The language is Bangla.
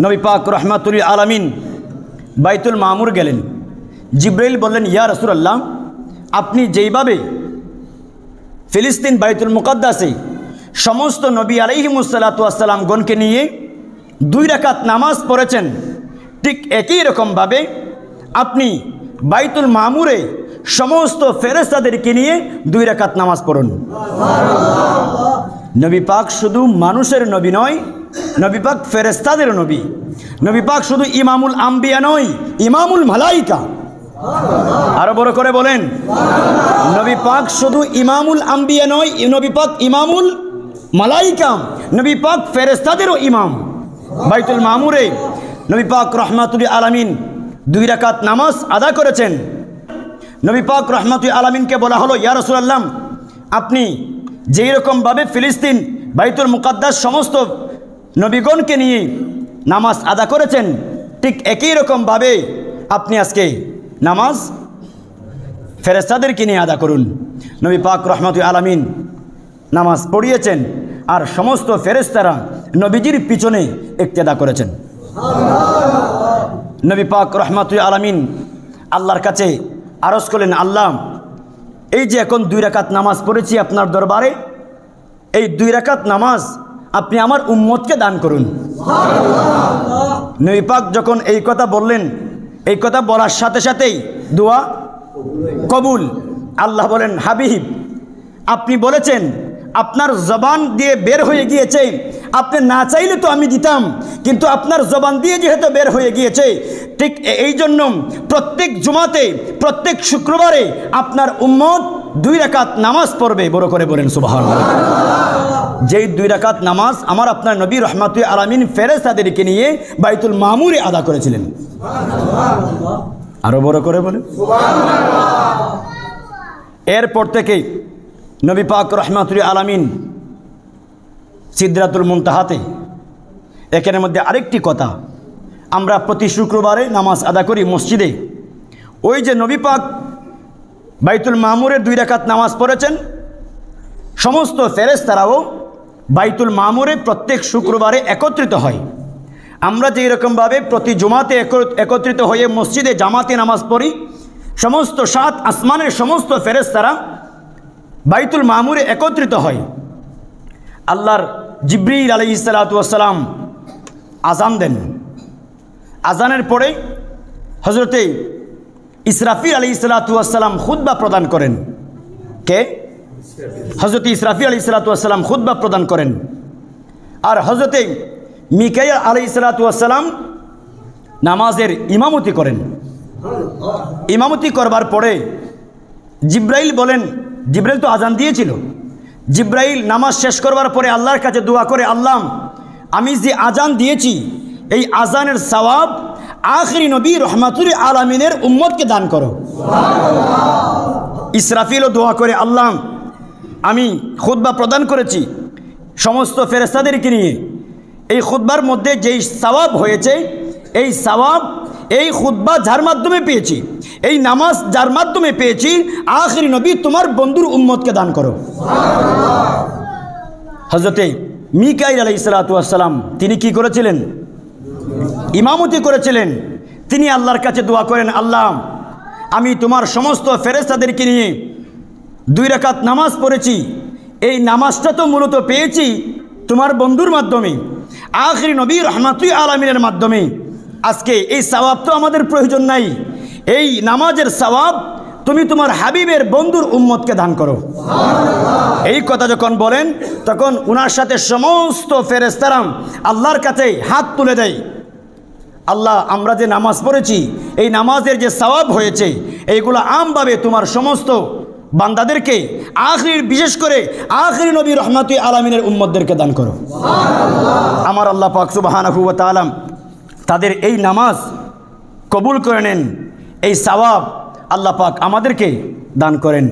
নবী পাক রহমাতুল আলামিন বাইতুল মামুর গেলেন। জিব্রাইল বললেন, ইয়া রাসূলুল্লাহ, আপনি যেইভাবে ফিলিস্তিন বাইতুল মুকাদ্দাসে সমস্ত নবী আলাইহিমুসসালাতু ওয়াসসালাম গণকে নিয়ে 2 রাকাত নামাজ পড়েছেন, ঠিক একই রকমভাবে আপনি বাইতুল মামুরে সমস্ত ফেরেশতাদেরকে নিয়ে 2 রাকাত নামাজ পড়ুন। নবী পাক শুধু মানুষের নবী নয়, নবী পাক ফেরেশতাদের নবী। নবী পাক শুধু ইমামুল আম্বিয়া নয়, ইমামুল মালাইকা। আরো বড় করে বলেন, নবী পাক শুধু ইমামুল আম্বিয়া নয়, নবী পাক ইমামুল মালাইকা। নবী পাক ফেরেশতাদেরও ইমাম। বাইতুল মামুরে নবী পাক রহমাতুল আলামিন 2 রাকাত নামাজ আদা করেছেন। নবী পাক রহমাতুল আলামিনকে বলা হলো, ইয়া রাসূলুল্লাহ, আপনি যেই রকমভাবে ফিলিস্তিন বাইতুল মুকাদ্দাস সমস্ত নবীগণকে নিয়ে নামাজ আদা করেছেন, ঠিক একই রকমভাবে আপনি আজকে নামাজ ফেরেশতাদেরকে নিয়ে আদা করুন। নবী পাক রহমাতুল আলামিন নামাজ পড়িয়েছেন, আর সমস্ত ফেরেশতারা নবীজির পিছনে ইক্তেদা করেছেন। নবী পাক রহমাতুল আলামিন আল্লাহর কাছে আরজ করলেন, আল্লাহ, এই যে এখন 2 রাকাত নামাজ পড়েছি আপনার দরবারে, এই 2 রাকাত নামাজ আপনি আমার উম্মতকে দান করুন। নবী পাক যখন এই কথা বললেন, এই কথা বলার সাথে সাথেই দোয়া কবুল। আল্লাহ বলেন, হাবিব, আপনি বলেছেন, আপনার জবান দিয়ে বের হয়ে গিয়েছে, আপনি না চাইলে তো আমি দিতাম, কিন্তু আপনার জবান দিয়ে যেহেতু বের হয়ে গিয়েছে, ঠিক এই জন্য প্রত্যেক জুমাতে, প্রত্যেক শুক্রবারে আপনার উম্মত 2 রাকাত নামাজ পড়বে। বড় করে বলেন সুবহানাল্লাহ। যেই 2 রাকাত নামাজ আমার আপনার নবী রহমাতুল আলামিন ফেরেশতাদেরকে নিয়ে বাইতুল মামুরে আদা করেছিলেন। আরো বড় করে বলেন সুবহানাল্লাহ। এরপর থেকে নবী পাক রহমাতুল আলামিন সিদরাতুল মুনতাহাতে, এখানের মধ্যে আরেকটি কথা, আমরা প্রতি শুক্রবারে নামাজ আদা করি মসজিদে। ওই যে নবী পাক বাইতুল মামুরের 2 রাকাত নামাজ পড়েছেন, সমস্ত ফেরেশতারাও বাইতুল মামুরে প্রত্যেক শুক্রবারে একত্রিত হয়। আমরা যেই রকমভাবে প্রতি জুমাতে একত্রিত হয়ে মসজিদে জামাতে নামাজ পড়ি, সমস্ত 7 আসমানের সমস্ত ফেরেশতারা বাইতুল মামুরে একত্রিত হয়। আল্লাহর জিবরিল আলাইহিস সালাতু ওয়াস সালাম আজান দেন। আজানের পরে হযরতে ইসরাফিল আলাইহিস সালাতু ওয়াস সালাম খুতবা প্রদান করেন। কে? হযরতে ইসরাফিল আলাইহিস সালাতু ওয়াস সালাম খুতবা প্রদান করেন। আর হযরতে মিকাইল আলাইহিস সালাতু ওয়াস সালাম নামাজের ইমামতি করেন। ইমামতি করবার পরে জিব্রাইল বলেন, জিব্রাইল তো আজান দিয়েছিল, জিব্রাইল নামাজ শেষ করবার পরে আল্লাহর কাছে দোয়া করে, আল্লাহ, আমি যে আজান দিয়েছি এই আজানের সওয়াব আখিরি নবী রহমাতুল আলামিনের উম্মতকে দান করো। ইসরাফিলও দোয়া করে, আল্লাহ, আমি খুতবা প্রদান করেছি সমস্ত ফেরেশতাদেরকে নিয়ে, এই খুতবার মধ্যে যেই সওয়াব হয়েছে, এই সওয়াব এই খুতবা যার মাধ্যমে পেয়েছি, এই নামাজ যার মাধ্যমে পেয়েছি, আখিরি নবী তোমার বন্ধুর উম্মতকে দান করো। হযরতে মিকাইল আলাইহিস সালাতু ওয়াস সালাম তিনি কি করেছিলেন? ইমামতি করেছিলেন। তিনি আল্লাহর কাছে দোয়া করেন, আল্লাহ, আমি তোমার সমস্ত ফেরেশতাদেরকে নিয়ে 2 রাকাত নামাজ পড়েছি, এই নামাজটা তো মূলত পেয়েছি তোমার বন্ধুর মাধ্যমে, আখিরি নবী রহমাতুল আলামিনের মাধ্যমে। আজকে এই সওয়াব তো আমাদের প্রয়োজন নাই, এই নামাজের সওয়াব তুমি তোমার হাবিবের বন্ধুর উম্মতকে দান করো। এই কথা যখন বলেন, তখন উনার সাথে সমস্ত ফেরেশতারা আল্লাহর কাছে হাত তুলে দেয়, আল্লাহ, আমরা যে নামাজ পড়েছি এই নামাজের যে সওয়াব হয়েছে, এইগুলো আমভাবে তোমার সমস্ত বান্দাদেরকে, বিশেষ করে আখিরি নবী রহমাতুল আলামিনের উম্মতদেরকে দান করো। আমার আল্লাহ পাক সুবহানাহু ওয়া তাআলা তাদের এই নামাজ কবুল করে নেন, এই সওয়াব আল্লাহ পাক আমাদেরকে দান করেন।